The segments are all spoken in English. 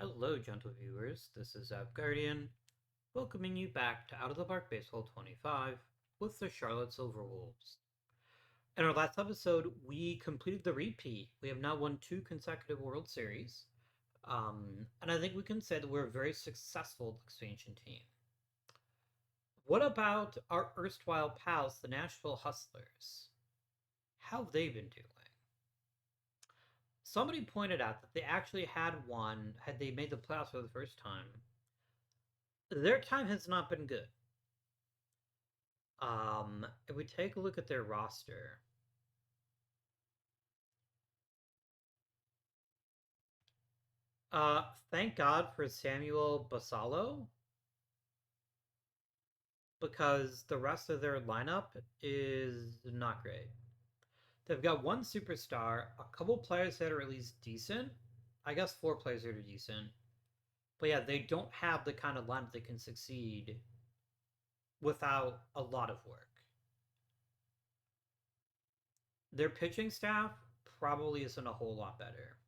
Hello, gentle viewers. This is Guardian, welcoming you back to Out of the Park Baseball 25 with the Charlotte Silverwolves. In our last episode, we completed the repeat. We have now won 2 consecutive World Series, and I think we can say that we're a very successful expansion team. What about our erstwhile pals, the Nashville Hustlers? How have they been doing? Somebody pointed out that they actually had won, had they made the playoffs for the first time. Their time has not been good. If we take a look at their roster, thank God for Samuel Basalo because the rest of their lineup is not great. They've got one superstar, a couple players that are at least decent. I guess 4 players that are decent. But yeah, they don't have the kind of lineup that can succeed without a lot of work. Their pitching staff probably isn't a whole lot better.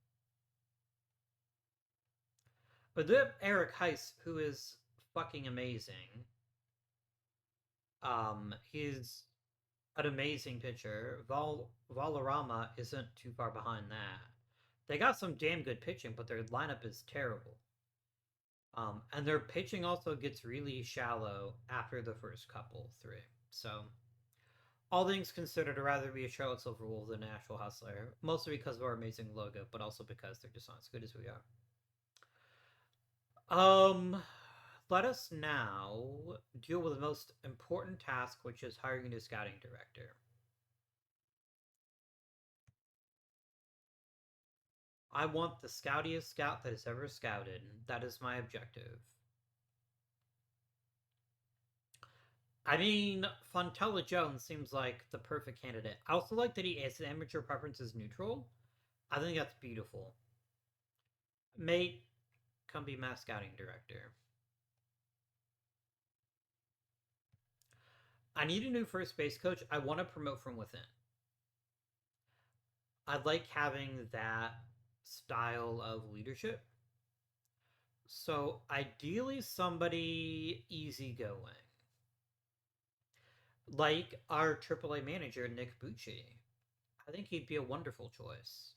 But they have Eric Heiss, who is fucking amazing. He's an amazing pitcher. Valarama isn't too far behind that. They got some damn good pitching, but their lineup is terrible. And their pitching also gets really shallow after the first couple three. So, all things considered, I'd rather be a Charlotte Silverwolf than a Nashville Hustler, mostly because of our amazing logo, but also because they're just not as good as we are. Let us now deal with the most important task, which is hiring a new scouting director. I want the scoutiest scout that has ever scouted. That is my objective. I mean, Fontella Jones seems like the perfect candidate. I also like that he has amateur preferences neutral. I think that's beautiful. Mate, come be my scouting director. I need a new first base coach. I want to promote from within. I like having that style of leadership. So ideally somebody easygoing. Like our AAA manager, Nick Bucci. I think he'd be a wonderful choice.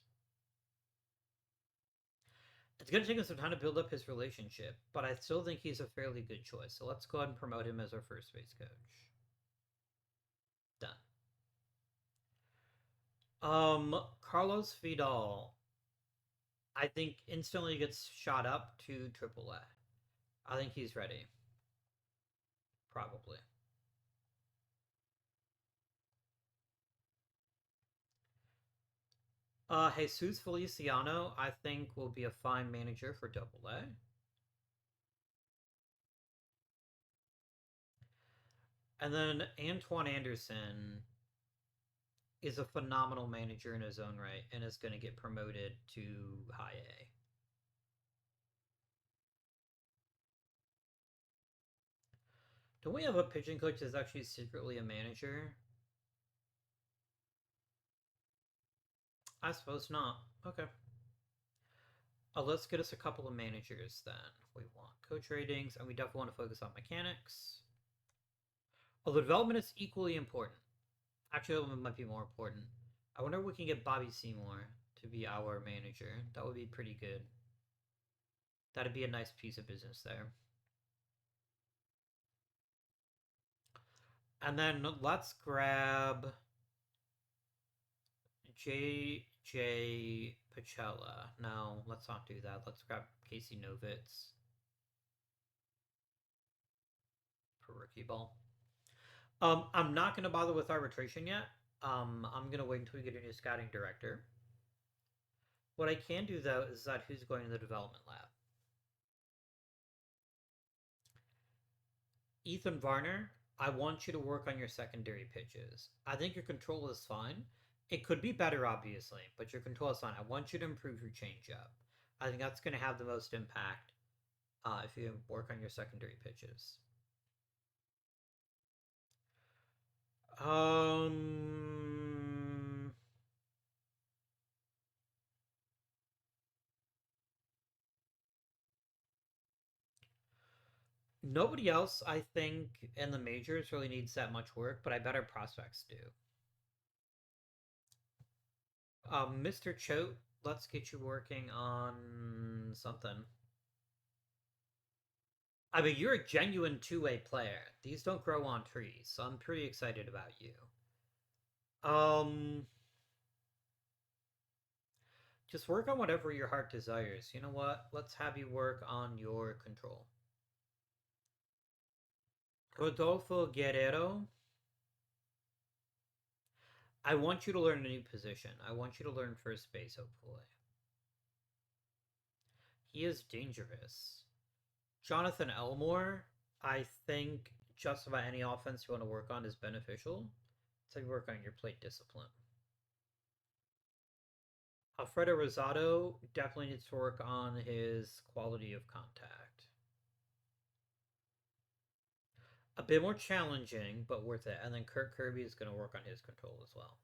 It's going to take him some time to build up his relationship, but I still think he's a fairly good choice. So let's go ahead and promote him as our first base coach. Done. Carlos Vidal, I think instantly gets shot up to AAA. I think he's ready. Probably. Jesus Feliciano, I think, will be a fine manager for AA. And then Antoine Anderson is a phenomenal manager in his own right and is going to get promoted to high A. Don't we have a pitching coach that's actually secretly a manager? I suppose not. Okay. Let's get us a couple of managers then. We want coach ratings, and we definitely want to focus on mechanics. Although development is equally important. Actually, it might be more important. I wonder if we can get Bobby Seymour to be our manager. That would be pretty good. That'd be a nice piece of business there. And then let's grab J.J. Pachella. No, let's not do that. Let's grab Casey Novitz for rookie ball. I'm not going to bother with arbitration yet. I'm going to wait until we get a new scouting director. What I can do, though, is that who's going to the development lab. Ethan Varner, I want you to work on your secondary pitches. I think your control is fine. It could be better, obviously, but your control is fine. I want you to improve your changeup. I think that's going to have the most impact if you work on your secondary pitches. Um, Nobody else, I think, in the majors really needs that much work, but I bet our prospects do. Mr. Choate, let's get you working on something. I mean, you're a genuine two-way player. These don't grow on trees, so I'm pretty excited about you. Um, just work on whatever your heart desires. You know what? Let's have you work on your control. Rodolfo Guerrero, I want you to learn a new position. I want you to learn first base, hopefully. He is dangerous. Jonathan Elmore, I think just about any offense you want to work on is beneficial. So you work on your plate discipline. Alfredo Rosado definitely needs to work on his quality of contact. A bit more challenging, but worth it. And then Kurt Kirby is going to work on his control as well.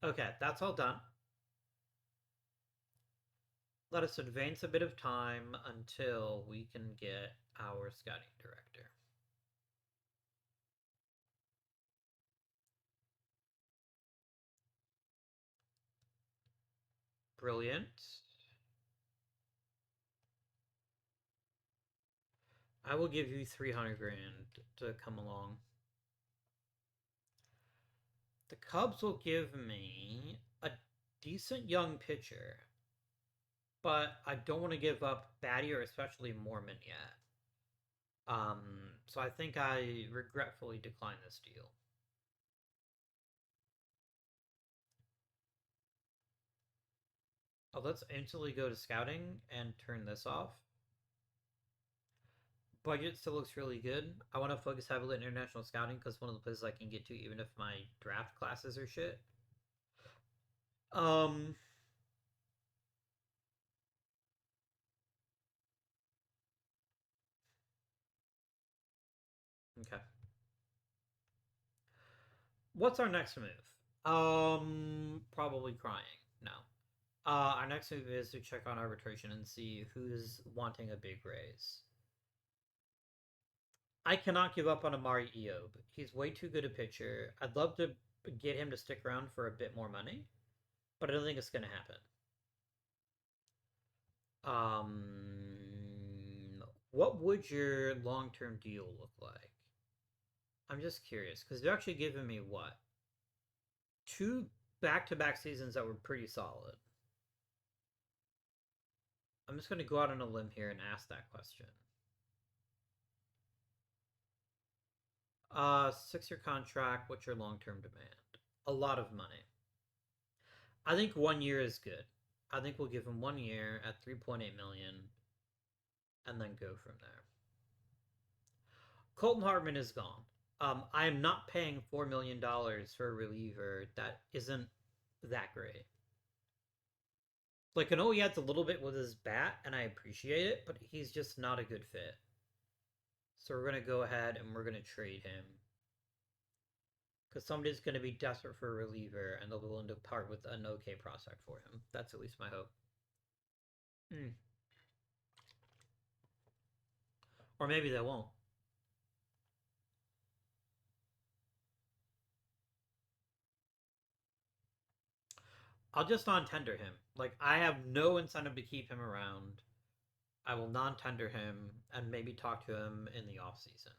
Okay, that's all done. Let us advance a bit of time until we can get our scouting director. Brilliant. I will give you 300 grand to come along. The Cubs will give me a decent young pitcher, but I don't want to give up Batty or especially Mormon yet. So I think I regretfully decline this deal. Oh, let's instantly go to scouting and turn this off. Budget still looks really good. I want to focus heavily on international scouting because one of the places I can get to, even if my draft classes are shit. Um, okay. What's our next move? Probably crying. No. Our next move is to check on arbitration and see who's wanting a big raise. I cannot give up on Amari Eob. He's way too good a pitcher. I'd love to get him to stick around for a bit more money, but I don't think it's going to happen. What would your long-term deal look like? I'm just curious because they're actually giving me what? Two back-to-back seasons that were pretty solid. I'm just going to go out on a limb here and ask that question. 6-year contract. What's your long-term demand? A lot of money. I think 1 year is good. I think we'll give him 1 year at 3.8 million, and then go from there. Colton Hartman is gone. I am not paying $4 million for a reliever that isn't that great. Like I know he adds a little bit with his bat, and I appreciate it, but he's just not a good fit. So we're gonna go ahead and we're gonna trade him because somebody's gonna be desperate for a reliever, and they'll be willing to part with an okay prospect for him. That's at least my hope. Mm. Or maybe they won't. I'll just non-tender him. Like I have no incentive to keep him around. I will non-tender him and maybe talk to him in the off season.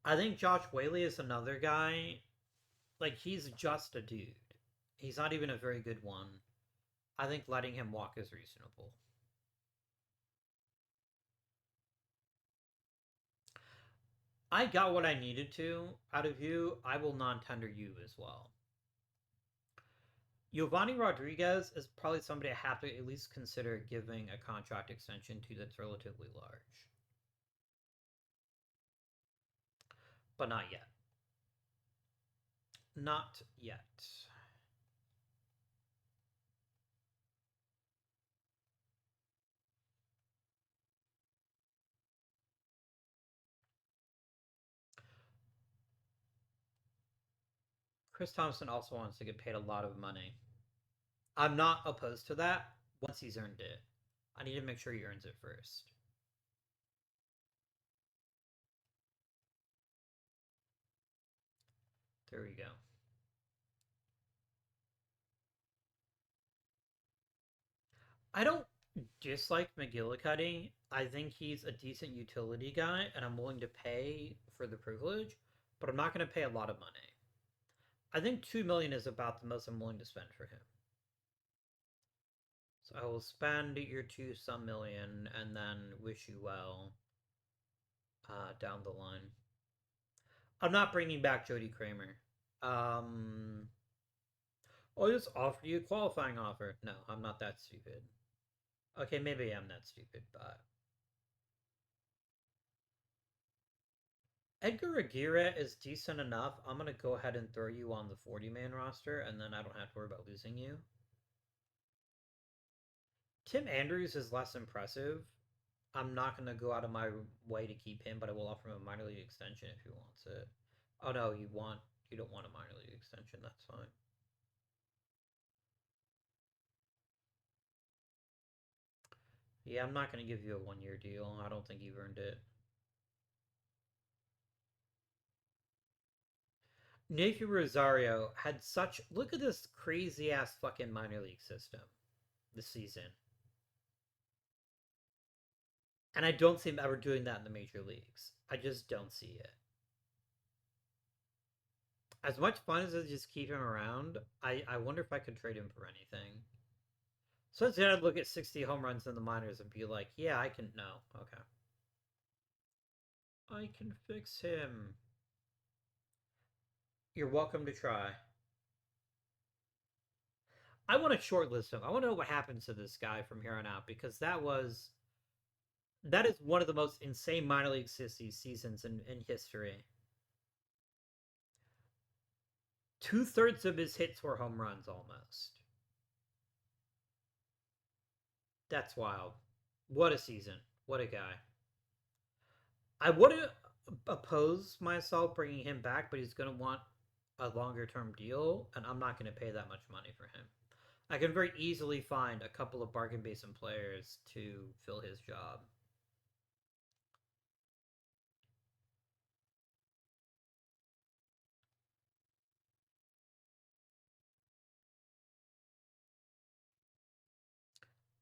I think Josh Whaley is another guy. Like he's just a dude. He's not even a very good one. I think letting him walk is reasonable. I got what I needed to out of you. I will non-tender you as well. Giovanni Rodriguez is probably somebody I have to at least consider giving a contract extension to that's relatively large. But not yet. Not yet. Chris Thompson also wants to get paid a lot of money. I'm not opposed to that once he's earned it. I need to make sure he earns it first. There we go. I don't dislike McGillicuddy. I think he's a decent utility guy, and I'm willing to pay for the privilege, but I'm not going to pay a lot of money. I think 2 million is about the most I'm willing to spend for him. So I will spend your 2 some million and then wish you well down the line. I'm not bringing back Jody Kramer. Um, I'll just offer you a qualifying offer. No, I'm not that stupid. Okay, maybe I'm that stupid, but Edgar Aguirre is decent enough. I'm gonna go ahead and throw you on the 40-man roster, and then I don't have to worry about losing you. Tim Andrews is less impressive. I'm not gonna go out of my way to keep him, but I will offer him a minor league extension if he wants it. Oh no, you don't want a minor league extension. That's fine. Yeah, I'm not gonna give you a 1 year deal. I don't think you've earned it. Nathan Rosario had such look at this crazy ass fucking minor league system this season. And I don't see him ever doing that in the major leagues. I just don't see it. As much fun as it is just keep him around, I wonder if I could trade him for anything. So instead I'd look at 60 home runs in the minors and be like, yeah, I can no. Okay. I can fix him. You're welcome to try. I want to shortlist him. I want to know what happens to this guy from here on out because that is one of the most insane minor league seasons in history. 2/3 of his hits were home runs almost. That's wild. What a season. What a guy. I wouldn't oppose myself bringing him back, but he's going to want a longer term deal, and I'm not going to pay that much money for him. I can very easily find a couple of bargain basement players to fill his job.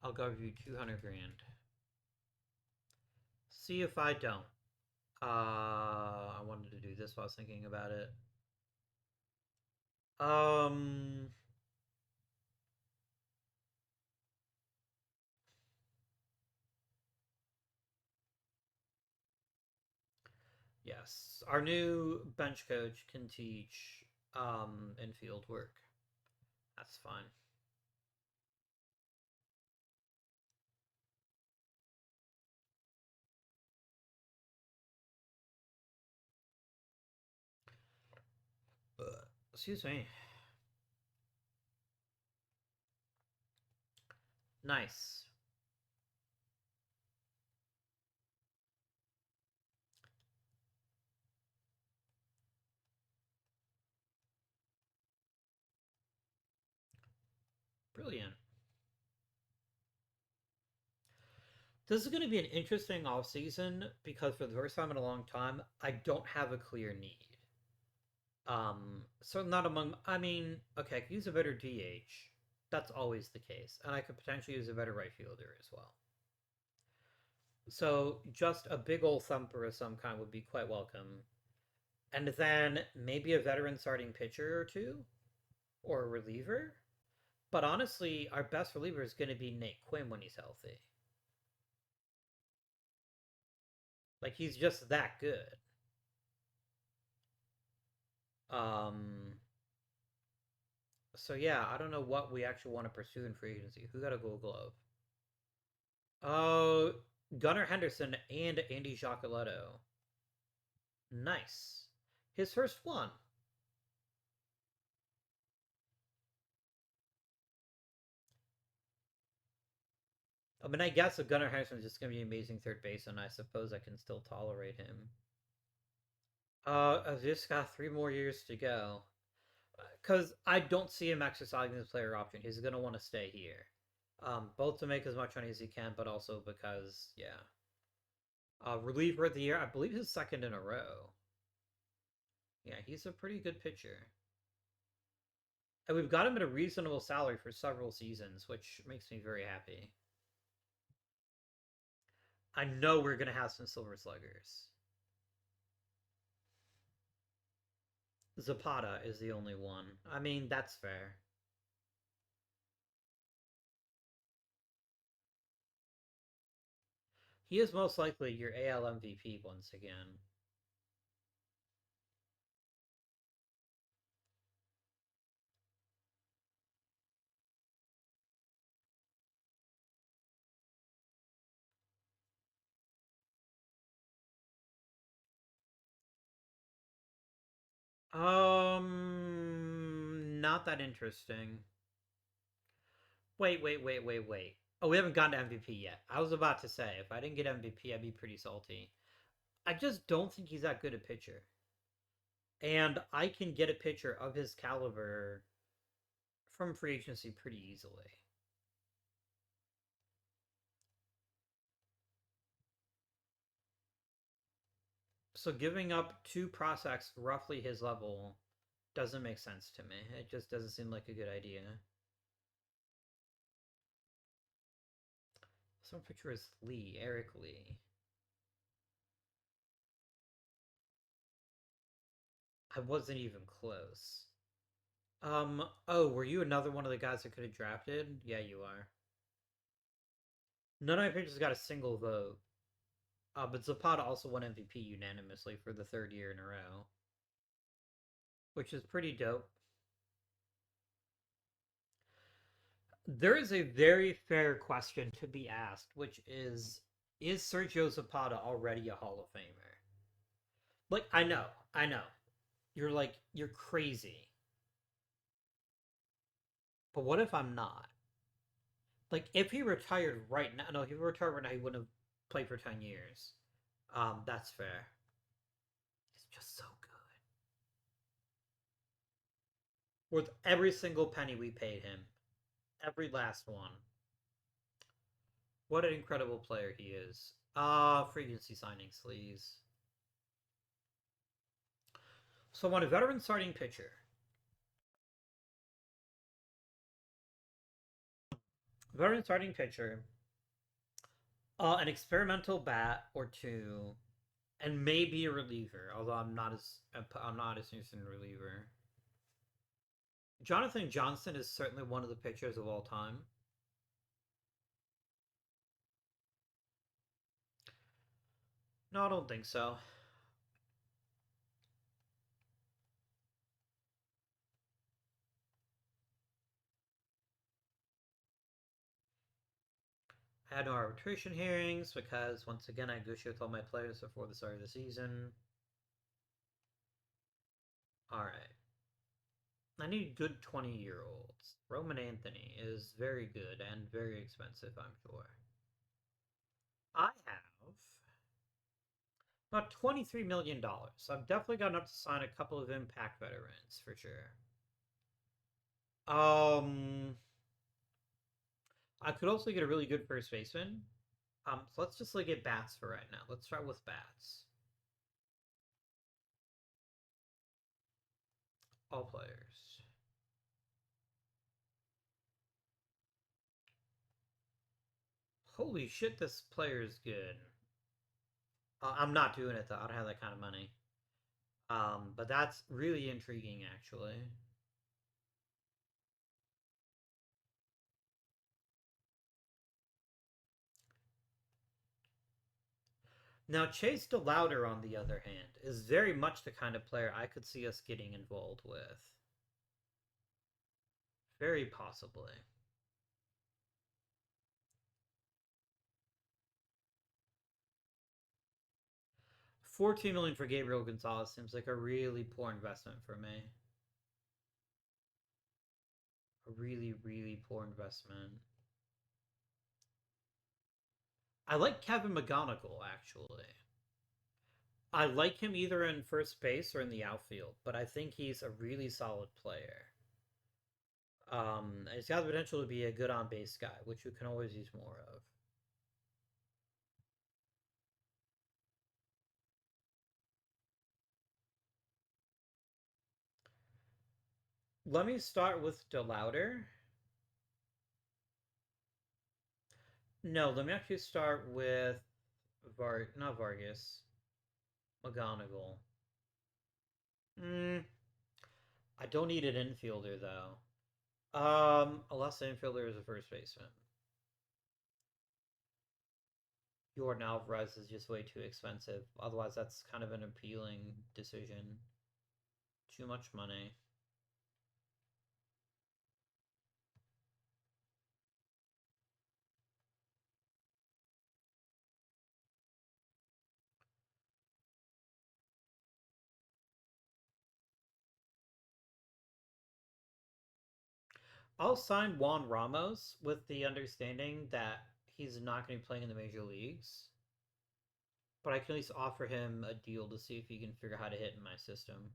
I'll give you 200 grand. See if I don't. I wanted to do this while I was thinking about it. Um, yes, our new bench coach can teach infield work. That's fine. Excuse me. Nice. Brilliant. This is going to be an interesting off season because for the first time in a long time, I don't have a clear need. So not among. I mean, okay, I could use a better DH. That's always the case, and I could potentially use a better right fielder as well. So just a big old thumper of some kind would be quite welcome, and then maybe a veteran starting pitcher or two, or a reliever. But honestly, our best reliever is going to be Nate Quinn when he's healthy. Like he's just that good. Um, so yeah, I don't know what we actually want to pursue in free agency. Who got a Gold Glove? Oh, Gunnar Henderson and Andy Giacoletto. Nice. His first one. I mean, I guess if Gunnar Henderson is just going to be an amazing third baseman, I suppose I can still tolerate him. I've just got 3 more years to go. Because I don't see him exercising his player option. He's going to want to stay here. Both to make as much money as he can, but also because, yeah. Reliever of the year, I believe his second in a row. Yeah, he's a pretty good pitcher. And we've got him at a reasonable salary for several seasons, which makes me very happy. I know we're going to have some Silver Sluggers. Zapata is the only one. I mean, that's fair. He is most likely your AL MVP once again. Not that interesting. Wait. Oh, we haven't gotten to MVP yet. I was about to say, if I didn't get MVP, I'd be pretty salty. I just don't think he's that good a pitcher. And I can get a pitcher of his caliber from free agency pretty easily. So giving up two prospects roughly his level doesn't make sense to me. It just doesn't seem like a good idea. Some pitcher is Lee, Eric Lee. I wasn't even close. Oh, were you another one of the guys that could have drafted? Yeah, you are. None of my pitchers got a single vote. But Zapata also won MVP unanimously for the third year in a row, which is pretty dope. There is a very fair question to be asked, which is Sergio Zapata already a Hall of Famer? Like, I know. You're like, you're crazy. But what if I'm not? Like, if he retired right now, no, if he retired right now, he wouldn't have played for 10 years. That's fair. He's just so good. Worth every single penny we paid him. Every last one. What an incredible player he is. Free agency signings, please. So I want a veteran starting pitcher. Veteran starting pitcher. An experimental bat or two, and maybe a reliever. Although I'm not as interested in reliever. Jonathan Johnson is certainly one of the pitchers of all time. No, I don't think so. I had no arbitration hearings because once again I negotiated with all my players before the start of the season. Alright. I need good 20-year-olds. Roman Anthony is very good and very expensive, I'm sure. I have about $23 million. So I've definitely got enough to sign a couple of impact veterans for sure. Um, I could also get a really good first baseman. So let's just look at bats for right now. Let's start with bats. All players. Holy shit, this player is good. I'm not doing it though. I don't have that kind of money. But that's really intriguing, actually. Now, Chase DeLauder, on the other hand, is very much the kind of player I could see us getting involved with. Very possibly. 14 million for Gabriel Gonzalez seems like a really poor investment for me. A really, really poor investment. I like Kevin McGonigal, actually. I like him either in first base or in the outfield, but I think he's a really solid player. It's got the potential to be a good on base guy, which you can always use more of. Let me start with DeLauder. No, let me actually start with not Vargas, McGonigal. Mm, I don't need an infielder though. Unless the infielder is a first baseman. Jordan Alvarez is just way too expensive. Otherwise, that's kind of an appealing decision. Too much money. I'll sign Juan Ramos with the understanding that he's not going to be playing in the major leagues, but I can at least offer him a deal to see if he can figure out how to hit in my system.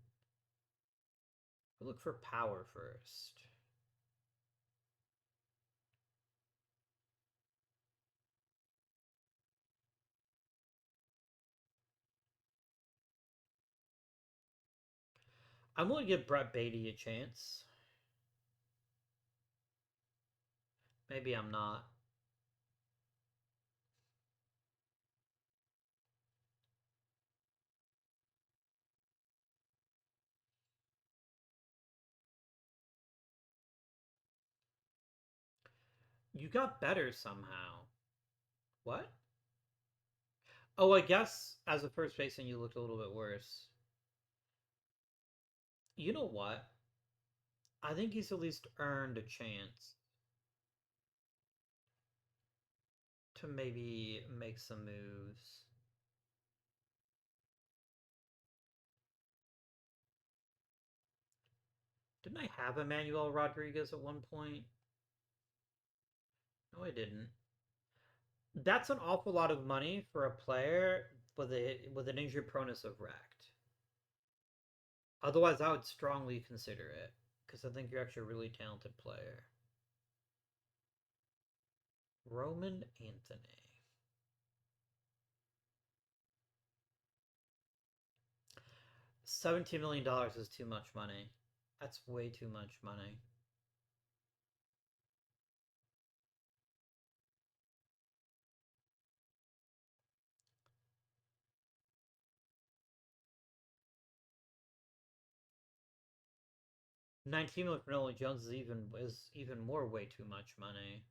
We'll look for power first. I'm willing to give Brett Beatty a chance. Maybe I'm not. You got better somehow. What? Oh, I guess as a first baseman, you looked a little bit worse. You know what? I think he's at least earned a chance to maybe make some moves. Didn't I have Emmanuel Rodriguez at one point? No, I didn't. That's an awful lot of money for a player with an injury proneness of wrecked. Otherwise, I would strongly consider it because I think you're actually a really talented player. Roman Anthony. $17 million is too much money. That's way too much money. $19 million for Nolan Jones is even more way too much money.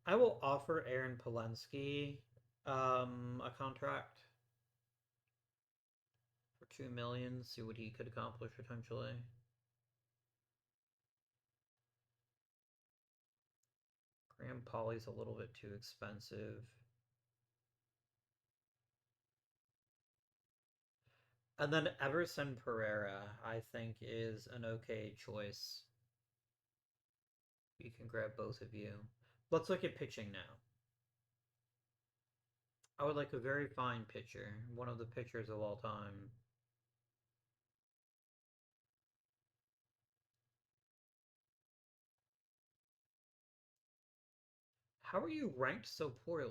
I will offer Aaron Polensky a contract for $2 million. See what he could accomplish potentially. Graham Polly's a little bit too expensive. And then Everson Pereira, I think, is an okay choice. You can grab both of you. Let's look at pitching now. I would like a very fine pitcher, one of the pitchers of all time. How are you ranked so poorly?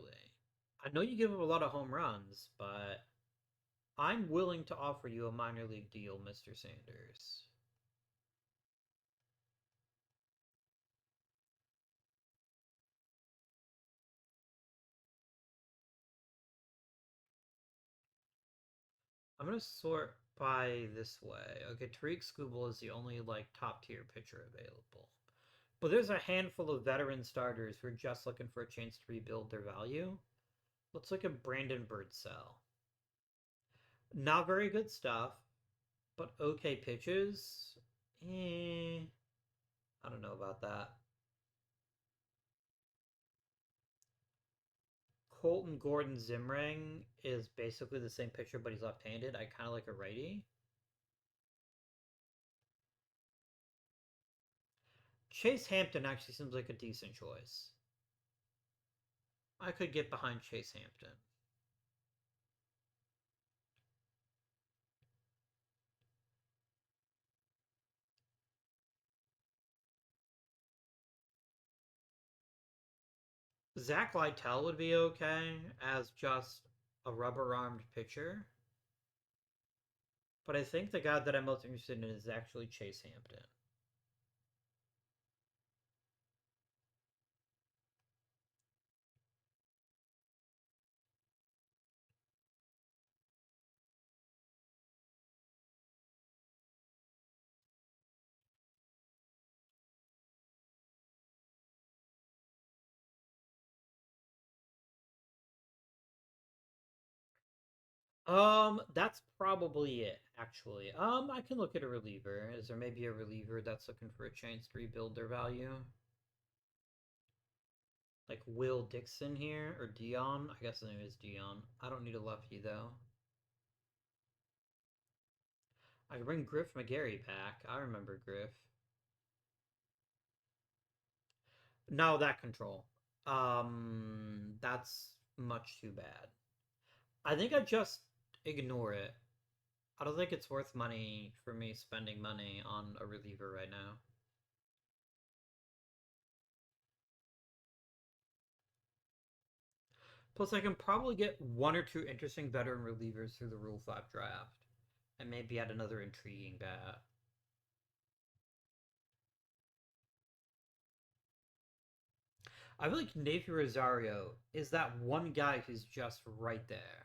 I know you give up a lot of home runs, but I'm willing to offer you a minor league deal, Mr. Sanders. I'm gonna sort by this way. Okay, Tariq Skubal is the only like top tier pitcher available. But there's a handful of veteran starters who are just looking for a chance to rebuild their value. Let's look at Brandon Birdsell. Not very good stuff, but okay pitches. I don't know about that. Colton Gordon Zimring is basically the same pitcher, but he's left-handed. I kind of like a righty. Chase Hampton actually seems like a decent choice. I could get behind Chase Hampton. Zach Lytle would be okay as just a rubber-armed pitcher, but I think the guy that I'm most interested in is actually Chase Hampton. That's probably it, actually. I can look at a reliever. Is there maybe a reliever that's looking for a chance to rebuild their value? Like Will Dixon here, or Dion? I guess the name is Dion. I don't need a lefty, though. I can bring Griff McGarry back. I remember Griff. No, that control. That's much too bad. I think I just ignore it. I don't think it's worth money for me spending money on a reliever right now. Plus, I can probably get one or two interesting veteran relievers through the Rule 5 draft, and maybe add another intriguing bat. I feel like Navy Rosario is that one guy who's just right there.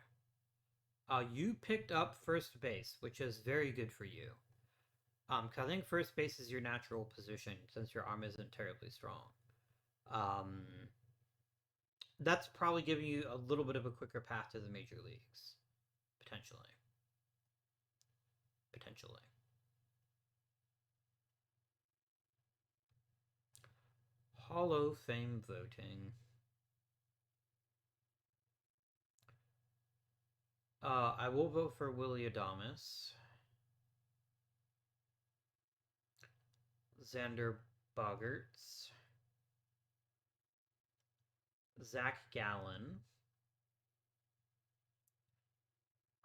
You picked up first base, which is very good for you. 'Cause I think first base is your natural position since your arm isn't terribly strong. Um, that's probably giving you a little bit of a quicker path to the major leagues, potentially. Potentially. Hall of Fame voting. I will vote for Willie Adames. Xander Bogarts. Zach Gallen.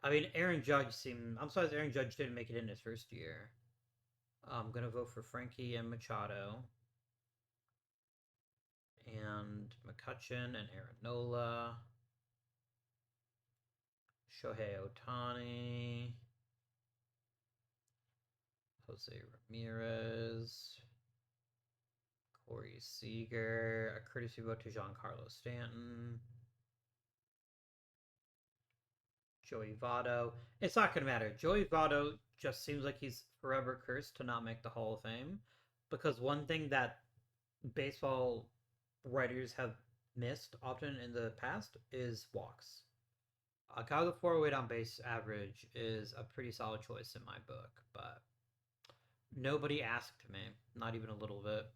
I mean, Aaron Judge seemed. I'm surprised Aaron Judge didn't make it in his first year. I'm gonna vote for Frankie and Machado. And McCutcheon and Aaron Nola. Shohei Ohtani. Jose Ramirez. Corey Seager. A courtesy vote to Giancarlo Stanton. Joey Votto. It's not going to matter. Joey Votto just seems like he's forever cursed to not make the Hall of Fame. Because one thing that baseball writers have missed often in the past is walks. A guy with a 408 on base average is a pretty solid choice in my book, but nobody asked me, not even a little bit.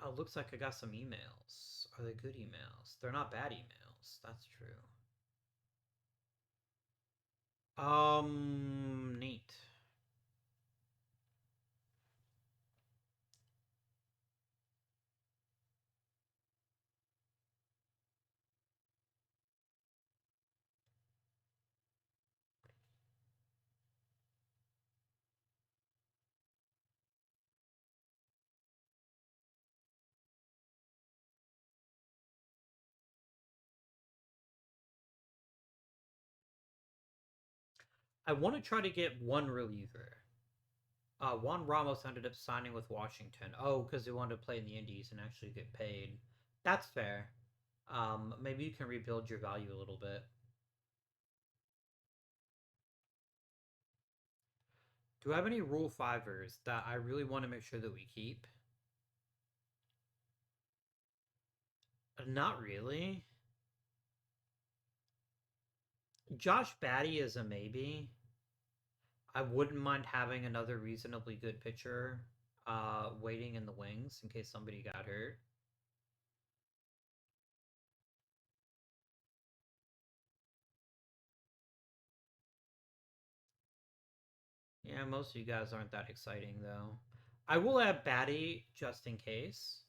Oh, looks like I got some emails. Are they good emails? They're not bad emails. That's true. Neat. I want to try to get one reliever. Juan Ramos ended up signing with Washington. Oh, because he wanted to play in the Indies and actually get paid. That's fair. Maybe you can rebuild your value a little bit. Do I have any Rule 5ers that I really want to make sure that we keep? Not really. Josh Batty is a maybe. I wouldn't mind having another reasonably good pitcher waiting in the wings in case somebody got hurt. Yeah, most of you guys aren't that exciting though. I will add Batty just in case.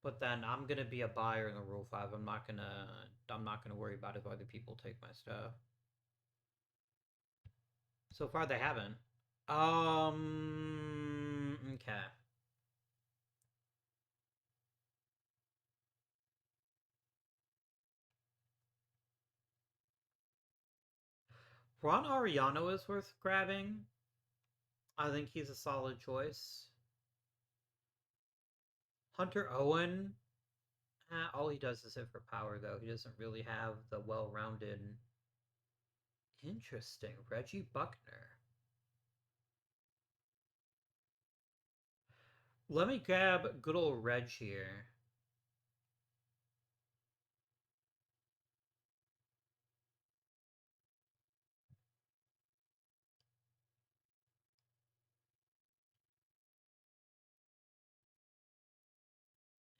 But then I'm gonna be a buyer in the Rule 5. I'm not gonna worry about if other people take my stuff. So far they haven't. Okay. Ron Ariano is worth grabbing. I think he's a solid choice. Hunter Owen, all he does is hit for power, though. He doesn't really have the well-rounded. Interesting. Reggie Buckner. Let me grab good old Reg here.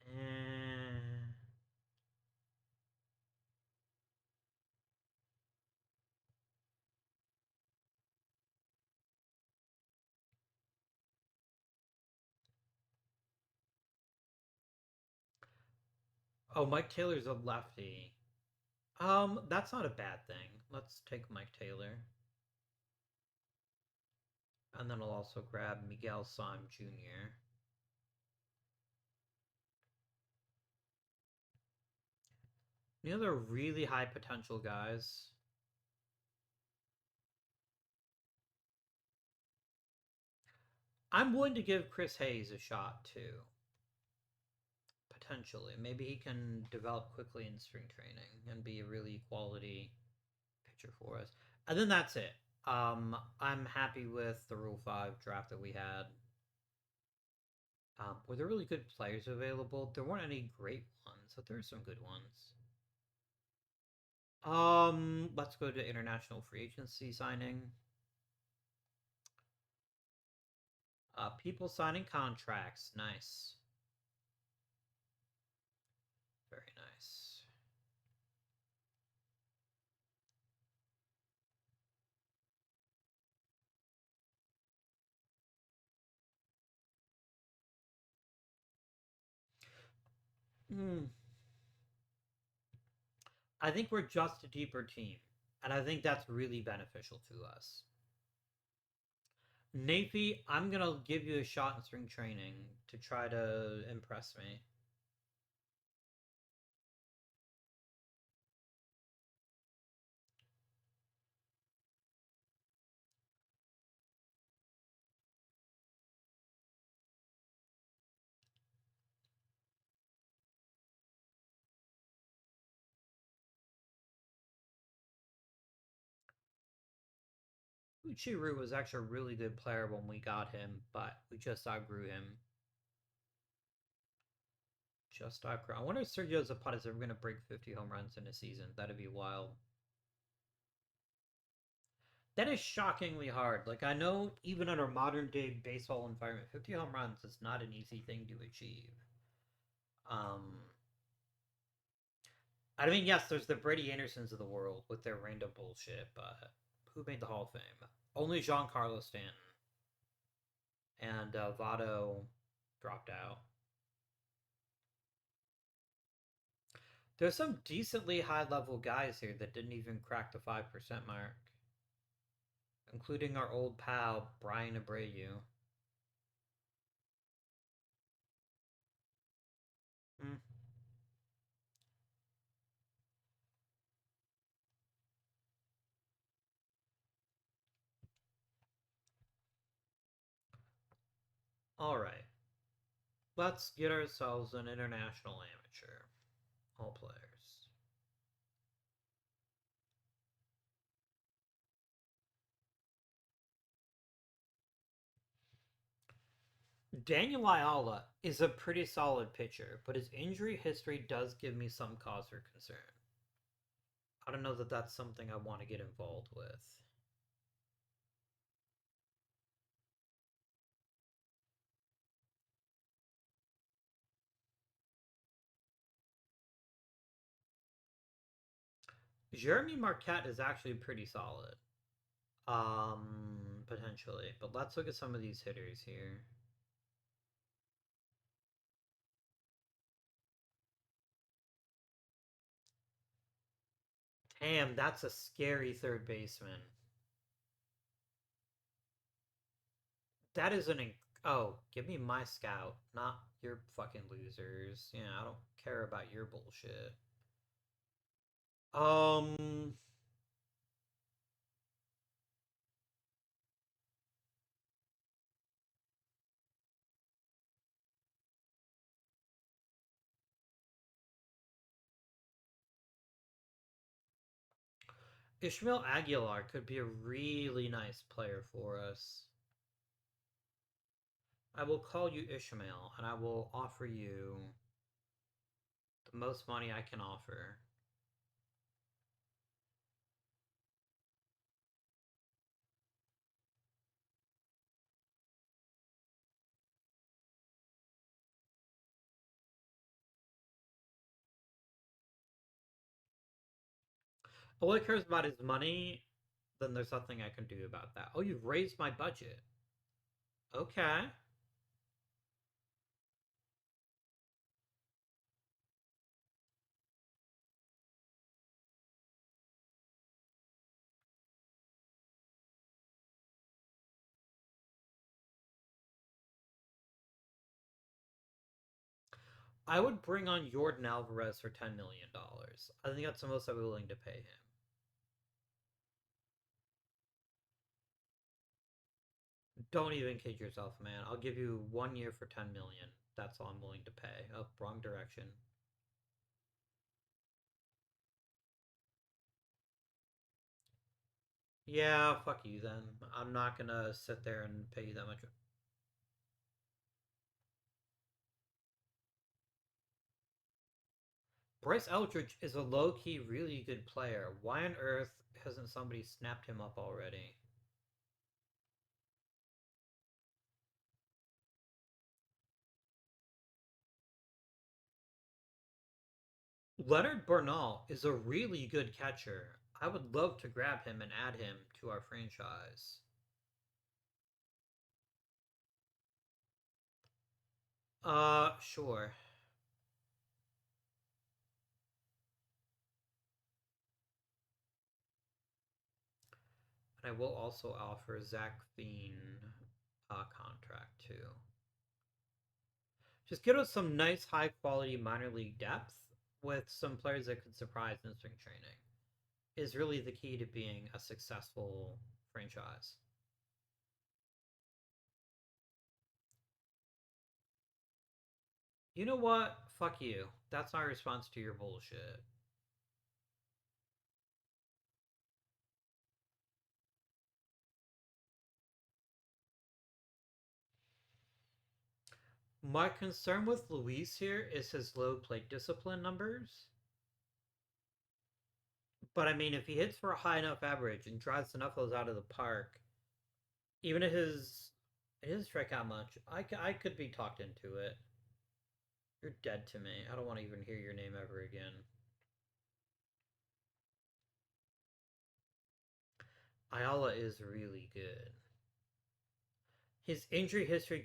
Eh. Oh, Mike Taylor's a lefty. That's not a bad thing. Let's take Mike Taylor. And then I'll also grab Miguel Sam Jr. The other really high potential guys. I'm willing to give Chris Hayes a shot too. Potentially. Maybe he can develop quickly in spring training and be a really quality pitcher for us. And then that's it. I'm happy with the Rule 5 draft that we had. Were there really good players available? There weren't any great ones, but there are some good ones. Let's go to international free agency signing. People signing contracts. Nice. Very nice. Hmm. I think we're just a deeper team, and I think that's really beneficial to us. Navy, I'm gonna give you a shot in spring training to try to impress me. Uchiru was actually a really good player when we got him, but we just outgrew him. Just outgrew. I wonder if Sergio Zapata is ever going to break 50 home runs in a season. That'd be wild. That is shockingly hard. Like, I know even in our modern day baseball environment, 50 home runs is not an easy thing to achieve. Um, I mean, yes, there's the Brady Andersons of the world with their random bullshit, but who made the Hall of Fame? Only Giancarlo Stanton. And Votto dropped out. There's some decently high level guys here that didn't even crack the 5% mark, including our old pal, Brian Abreu. Hmm. All right. Let's get ourselves an international amateur. All players. Daniel Ayala is a pretty solid pitcher, but his injury history does give me some cause for concern. I don't know that that's something I want to get involved with. Jeremy Marquette is actually pretty solid. Potentially. But let's look at some of these hitters here. Damn, that's a scary third baseman. That is an. Oh, give me my scout, not your fucking losers. Yeah, I don't care about your bullshit. Um, Ishmael Aguilar could be a really nice player for us. I will call you Ishmael, and I will offer you the most money I can offer. All he cares about is money, then there's nothing I can do about that. Oh, you've raised my budget. Okay. I would bring on Jordan Alvarez for $10 million. I think that's the most I'm willing to pay him. Don't even kid yourself, man. I'll give you 1 year for 10 million. That's all I'm willing to pay. Oh, wrong direction. Yeah, fuck you then. I'm not gonna sit there and pay you that much. Bryce Eldridge is a low key, really good player. Why on earth hasn't somebody snapped him up already? Leonard Bernal is a really good catcher. I would love to grab him and add him to our franchise. Sure. And I will also offer Zach Fiend a contract too. Just get us some nice, high quality minor league depth with some players that could surprise in spring training is really the key to being a successful franchise. You know what? Fuck you. That's my response to your bullshit. My concern with Luis here is his low plate discipline numbers. But I mean, if he hits for a high enough average and drives enough of those out of the park, even if his strikeout much, I could be talked into it. You're dead to me. I don't want to even hear your name ever again. Ayala is really good. His injury history I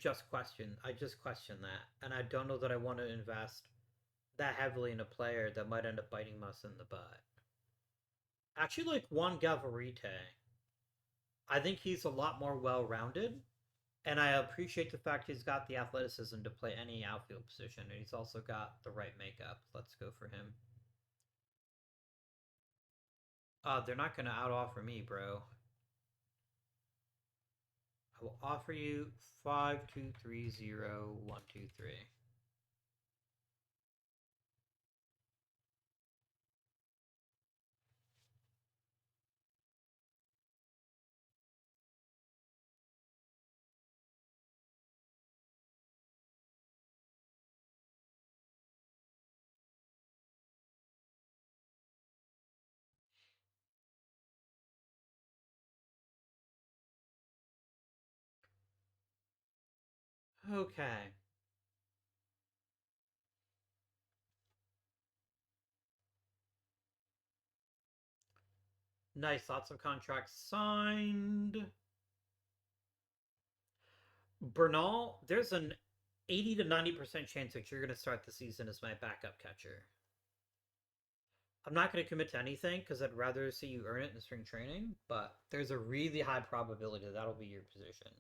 just question that. And I don't know that I want to invest that heavily in a player that might end up biting us in the butt. Actually, like Juan Gavarite, I think he's a lot more well rounded. And I appreciate the fact he's got the athleticism to play any outfield position. And he's also got the right makeup. Let's go for him. They're not going to outoffer me, bro. I will offer you 5230-123. Okay. Nice, lots of contracts signed. Bernal, there's an 80 to 90% chance that you're going to start the season as my backup catcher. I'm not going to commit to anything because I'd rather see you earn it in spring training, but there's a really high probability that that'll be your position.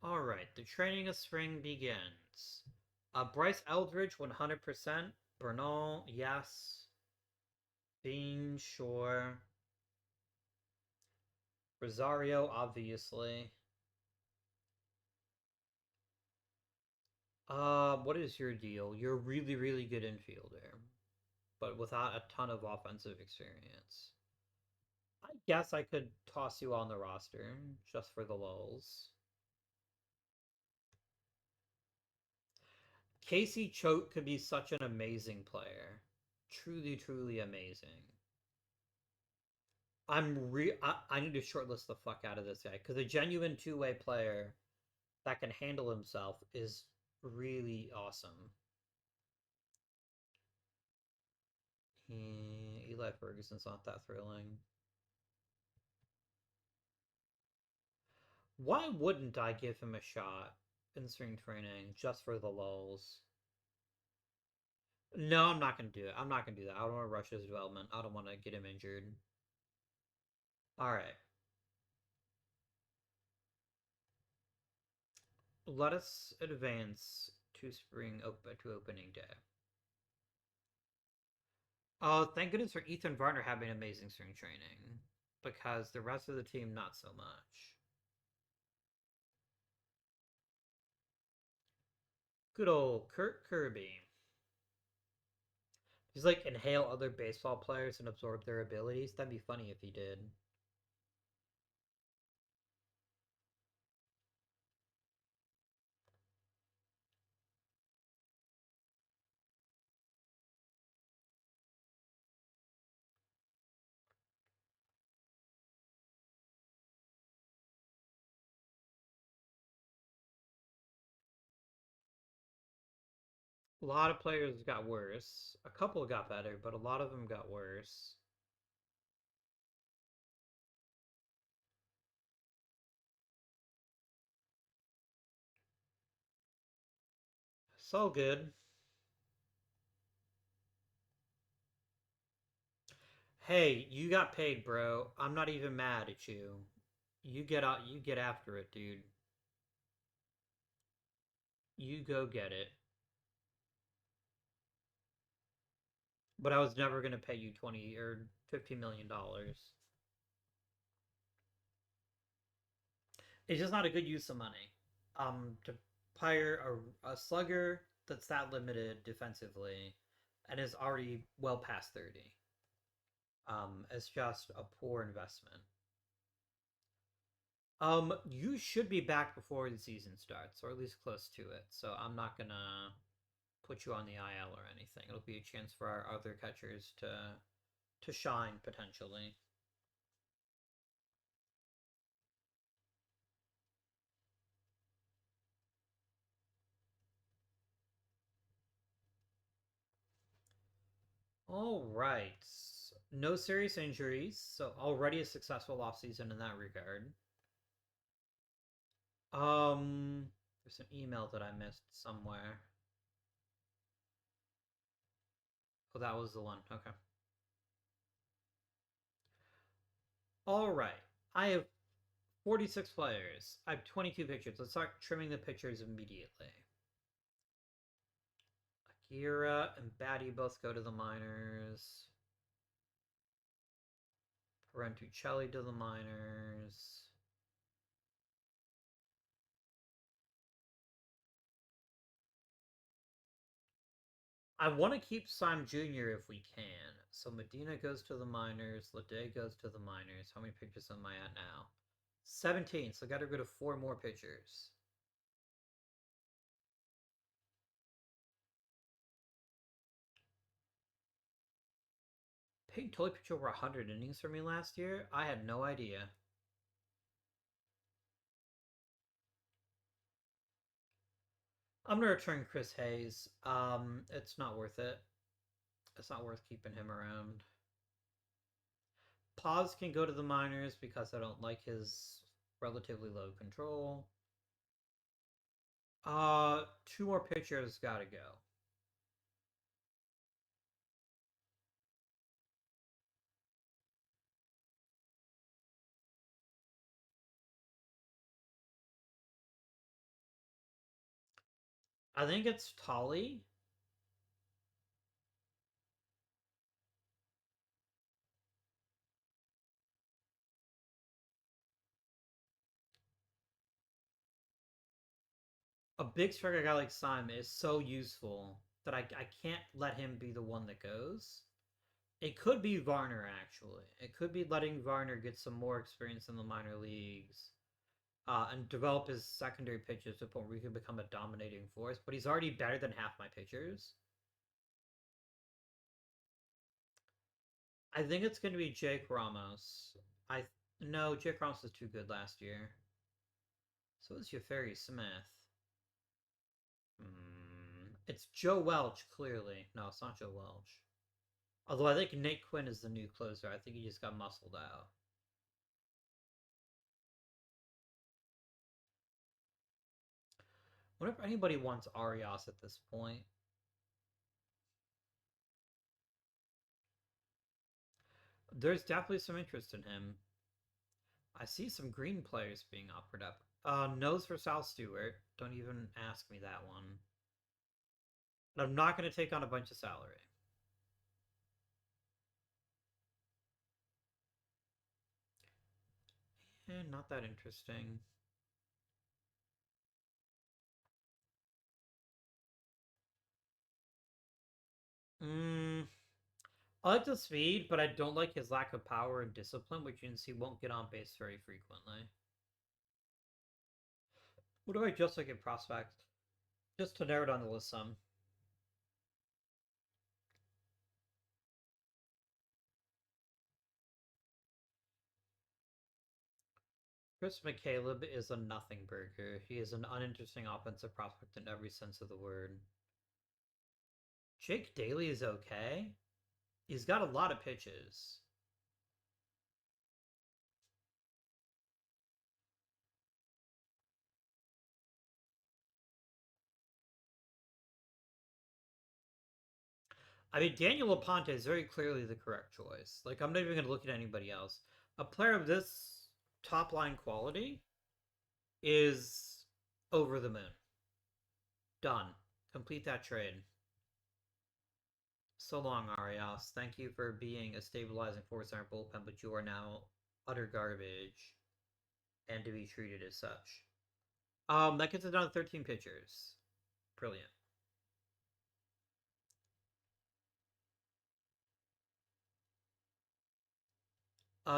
All right, the training of spring begins. Bryce Eldridge, 100%. Bernal, yes. Bean, sure. Rosario, obviously. What is your deal? You're a really, really good infielder, but without a ton of offensive experience. I guess I could toss you on the roster just for the lulz. Casey Choate could be such an amazing player. Truly, truly amazing. I need to shortlist the fuck out of this guy because a genuine two-way player that can handle himself is really awesome. Eli Ferguson's not that thrilling. Why wouldn't I give him a shot in spring training just for the lulz? No, I'm not gonna do it. I'm not gonna do that. I don't want to rush his development. I don't want to get him injured. All right, let us advance to opening day. Oh, thank goodness for Ethan Varner having amazing spring training, because the rest of the team not so much. Good old Kurt Kirby. He's like inhale other baseball players and absorb their abilities. That'd be funny if he did. A lot of players got worse. A couple got better, but a lot of them got worse. It's all good. Hey, you got paid, bro. I'm not even mad at you. You get out. You get after it, dude. You go get it. But I was never gonna pay you 20 or $15 million. It's just not a good use of money. To hire a slugger that's that limited defensively, and is already well past 30. It's just a poor investment. You should be back before the season starts, or at least close to it. So I'm not gonna put you on the IL or anything. It'll be a chance for our other catchers to shine potentially. All right. No serious injuries, so already a successful offseason in that regard. There's an email that I missed somewhere. Oh, that was the one. Okay. All right. I have 46 players. I have 22 pictures. Let's start trimming the pictures immediately. Akira and Batty both go to the minors. Parentuccelli to the minors. I want to keep Sim Jr. if we can. So Medina goes to the minors. Lede goes to the minors. How many pitchers am I at now? 17. So I got to go to 4 more pitchers. Peyton totally pitched over 100 innings for me last year. I had no idea. I'm gonna return Chris Hayes. It's not worth it. It's not worth keeping him around. Paz can go to the minors because I don't like his relatively low control. 2 more pitchers gotta go. I think it's Tolly. A big striker guy like Simon is so useful that I can't let him be the one that goes. It could be Varner, actually. It could be letting Varner get some more experience in the minor leagues and develop his secondary pitches to the point where he can become a dominating force. But he's already better than half my pitchers. I think it's going to be Jake Ramos. I No, Jake Ramos was too good last year. So is Yeferi Smith. It's Joe Welch, clearly. No, it's not Joe Welch. Although I think Nate Quinn is the new closer. I think he just got muscled out. What if anybody wants Arias at this point? There's definitely some interest in him. I see some green players being offered up. Nose for Sal Stewart. Don't even ask me that one. I'm not going to take on a bunch of salary. Not that interesting. Mm, I like the speed, but I don't like his lack of power and discipline, which means he won't get on base very frequently. What do I just like at prospect? Just to narrow down the list some. Chris McCaleb is a nothing burger. He is an uninteresting offensive prospect in every sense of the word. Jake Daly is okay. He's got a lot of pitches. I mean, Daniel Aponte is very clearly the correct choice. Like, I'm not even going to look at anybody else. A player of this top line quality is over the moon. Done. Complete that trade. So long, Arias. Thank you for being a stabilizing force in our bullpen, but you are now utter garbage and to be treated as such. That gets it down to 13 pitchers. Brilliant.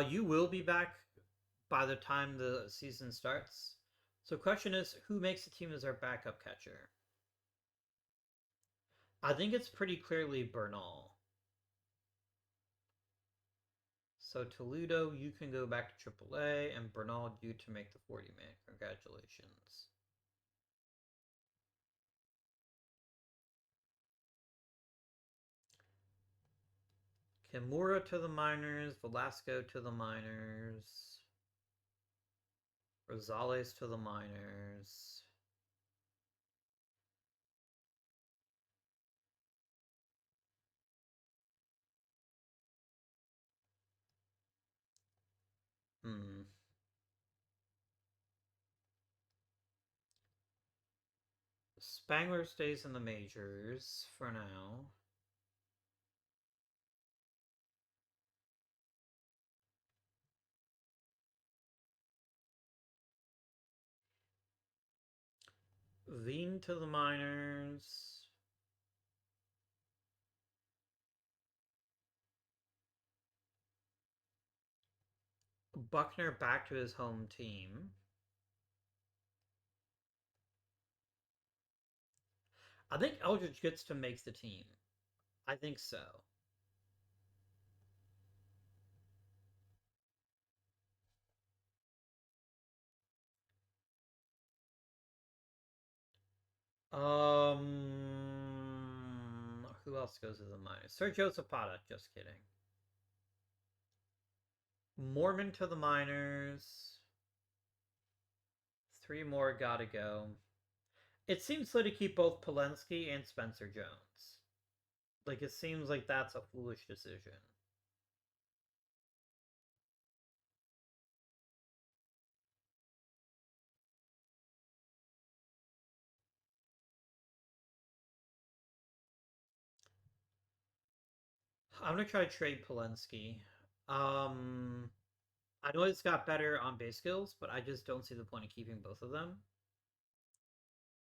You will be back by the time the season starts. So, question is, who makes the team as our backup catcher? I think it's pretty clearly Bernal. So Toledo, you can go back to AAA, and Bernal, you to make the 40-man. Congratulations. Kimura to the minors, Velasco to the minors, Rosales to the minors. Hmm. Spangler stays in the majors for now. Veen to the minors. Buckner back to his home team. I think Eldridge gets to make the team. I think so. Who else goes to the minors? Sergio Zapata. Just kidding. Mormon to the minors. Three more gotta go. It seems so to keep both Polensky and Spencer Jones. Like, it seems like that's a foolish decision. I'm gonna try to trade Polensky. Um, I know he's got better on base skills, but I just don't see the point of keeping both of them.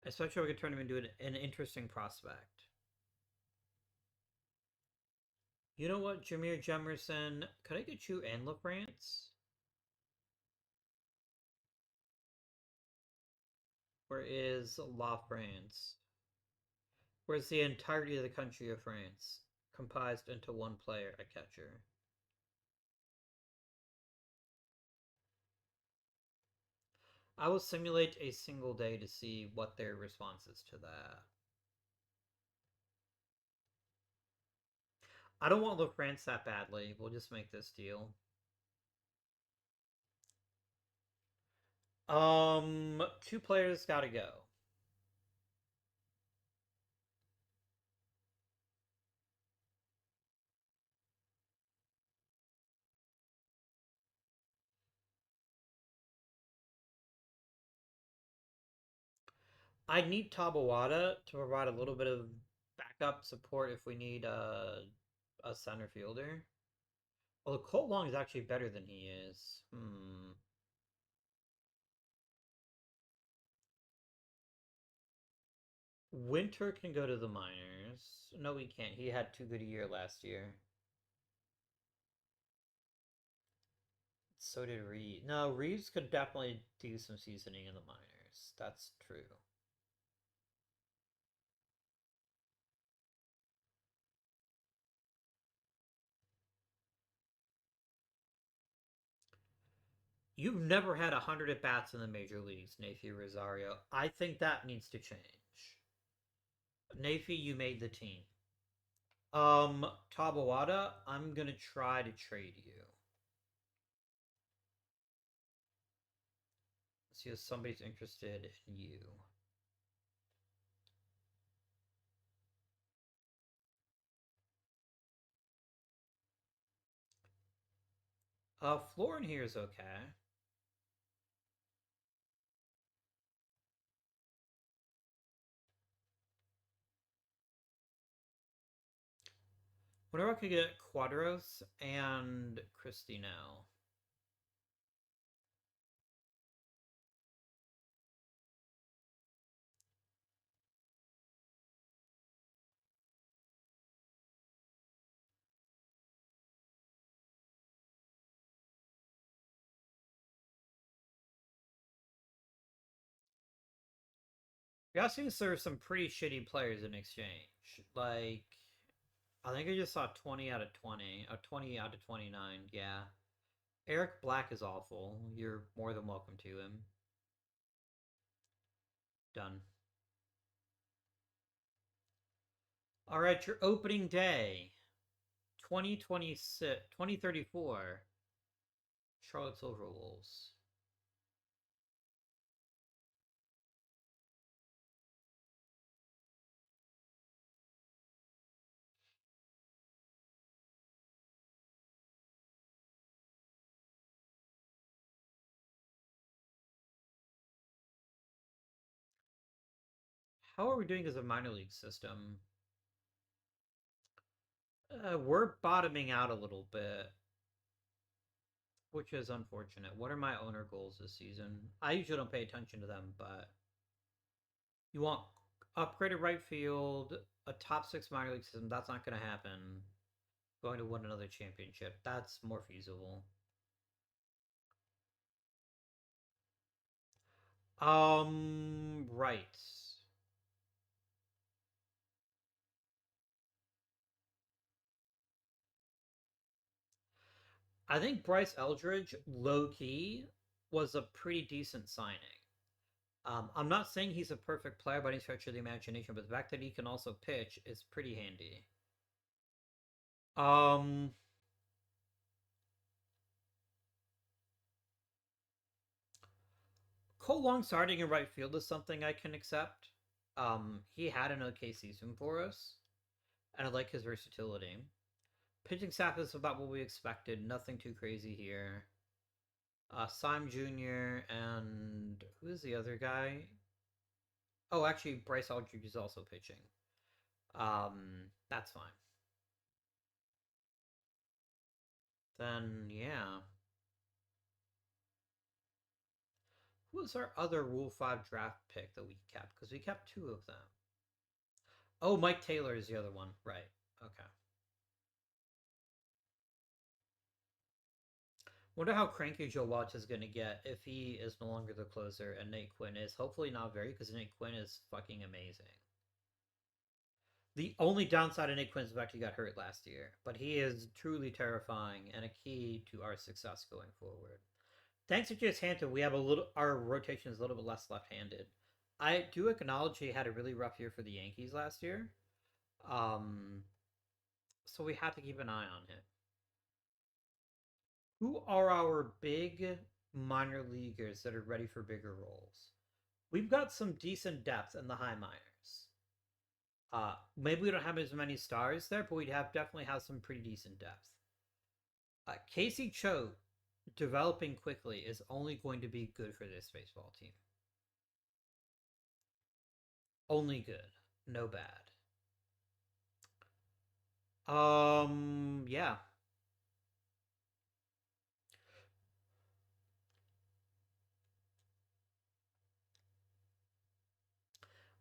Especially we could turn him into an interesting prospect. You know what, Jameer Jemerson? Could I get you and LaFrance? Where is La France? Where's the entirety of the country of France comprised into one player, a catcher? I will simulate a single day to see what their response is to that. I don't want LaFrance that badly. We'll just make this deal. Two players gotta go. I need Tabawada to provide a little bit of backup support if we need a center fielder. Although Colt Long is actually better than he is. Winter can go to the minors. No, he can't. He had too good a year last year. So did Reeves. No, Reeves could definitely do some seasoning in the minors. That's true. You've never had 100 at bats in the major leagues, Nafi Rosario. I think that needs to change. Nafi, you made the team. Tabawada, I'm gonna try to trade you. See if somebody's interested in you. Floor in here is okay. Whenever I could get Quadros and Christie now. Yeah, seems there are some pretty shitty players in exchange. Like, I think I just saw 20 out of 20. 20 out of 29, yeah. Eric Black is awful. You're more than welcome to him. Done. All right, your opening day 2026, 2034. Charlotte Silverwolves. How are we doing as a minor league system? We're bottoming out a little bit, which is unfortunate. What are my owner goals this season? I usually don't pay attention to them, but you want upgraded right field, a top six minor league system. That's not going to happen. Going to win another championship. That's more feasible. Right. I think Bryce Eldridge, low key, was a pretty decent signing. I'm not saying he's a perfect player by any stretch of the imagination, but the fact that he can also pitch is pretty handy. Um, Cole Long starting in right field is something I can accept. He had an okay season for us, and I like his versatility. Pitching staff is about what we expected. Nothing too crazy here. Syme Jr. and who is the other guy? Oh, actually, Bryce Aldridge is also pitching. That's fine. Then yeah, Who was our other Rule 5 draft pick that we kept? Because we kept two of them. Oh, Mike Taylor is the other one. Right. Okay. Wonder how cranky Joe Watch is going to get if he is no longer the closer and Nate Quinn is. Hopefully not very, because Nate Quinn is fucking amazing. The only downside of Nate Quinn is the fact he got hurt last year, but he is truly terrifying and a key to our success going forward. Thanks to Chase Hampton, we have a little our rotation is a little bit less left-handed. I do acknowledge he had a really rough year for the Yankees last year, um, so we have to keep an eye on him. Who are our big minor leaguers that are ready for bigger roles? We've got some decent depth in the high minors. Maybe we don't have as many stars there, but we have definitely have some pretty decent depth. Casey Cho developing quickly is only going to be good for this baseball team. Only good, no bad. Yeah.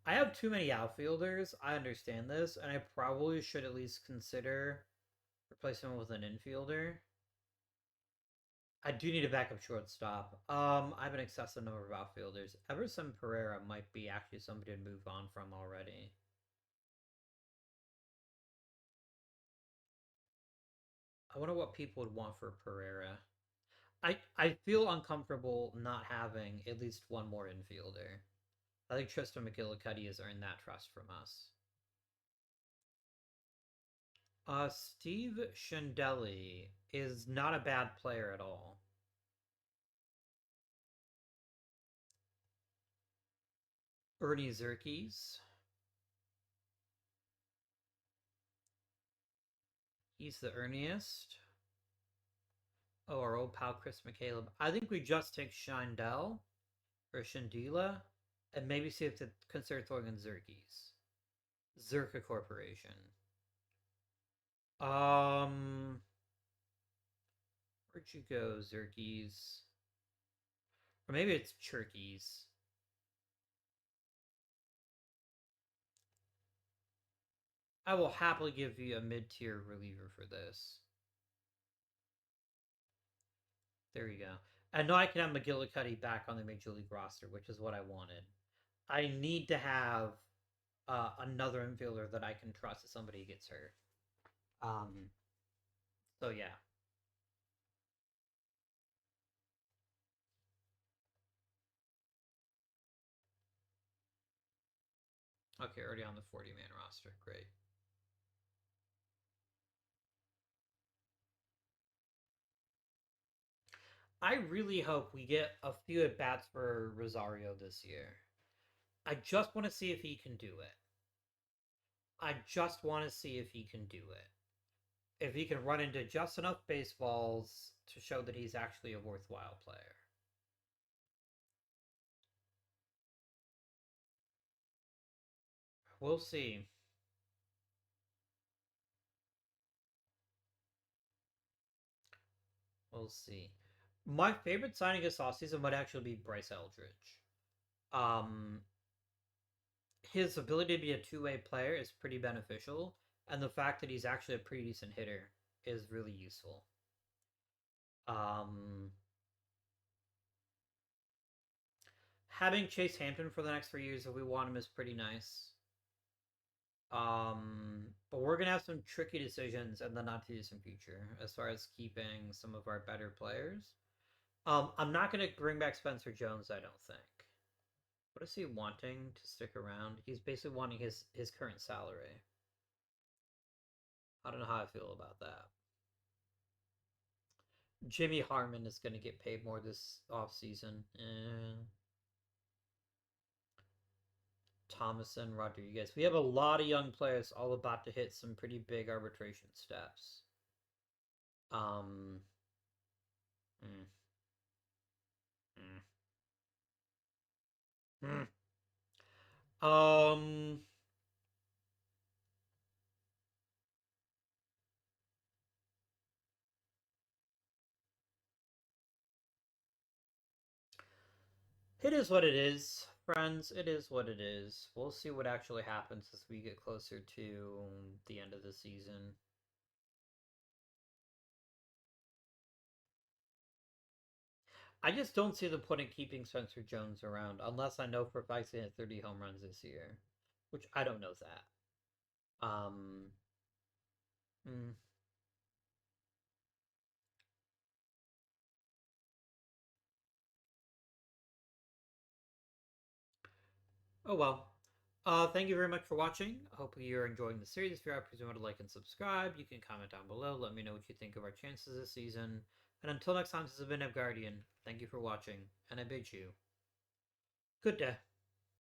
I have too many outfielders. I understand this, and I probably should at least consider replacing him with an infielder. I do need a backup shortstop. I have an excessive number of outfielders. Everson Pereira might be actually somebody to move on from already. I wonder what people would want for Pereira. I feel uncomfortable not having at least one more infielder. I think Tristan McGillicuddy has earned that trust from us. Steve Shindelli is not a bad player at all. Ernie Zerkes. He's the earniest. Oh, our old pal Chris McCaleb. I think we just take Shindell or Shindila and maybe see if to consider throwing in Zerkes. Zerka Corporation. Um, where'd you go, Zerkes? Or maybe it's Churkies. I will happily give you a mid-tier reliever for this. There you go. And now I can have McGillicuddy back on the Major League roster, which is what I wanted. I need to have another infielder that I can trust if somebody gets hurt. Um, so yeah. Okay, already on the 40-man roster. Great. I really hope we get a few at bats for Rosario this year. I just want to see if he can do it. I just want to see if he can do it. If he can run into just enough baseballs to show that he's actually a worthwhile player. We'll see. We'll see. My favorite signing this offseason might actually be Bryce Eldridge. Um, his ability to be a two-way player is pretty beneficial, and the fact that he's actually a pretty decent hitter is really useful. Um, having Chase Hampton for the next 3 years if we want him is pretty nice. But we're gonna have some tricky decisions in the not too distant future as far as keeping some of our better players. I'm not gonna bring back Spencer Jones. I don't think. What is he wanting to stick around? He's basically wanting his current salary. I don't know how I feel about that. Jimmy Harmon is gonna get paid more this off season. Thomason, Rodriguez. We have a lot of young players all about to hit some pretty big arbitration steps. Um, mm, mm, mm. Um, It is what it is, friends. It is what it is. We'll see what actually happens as we get closer to the end of the season. I just don't see the point in keeping Spencer Jones around unless I know for a fact he hit 30 home runs this year, which I don't know that. Um, mm, oh well. Thank you very much for watching. I hope you're enjoying the series. If you are, please remember to like and subscribe. You can comment down below. Let me know what you think of our chances this season. And until next time, this has been Guardian. Thank you for watching, and I bid you good day.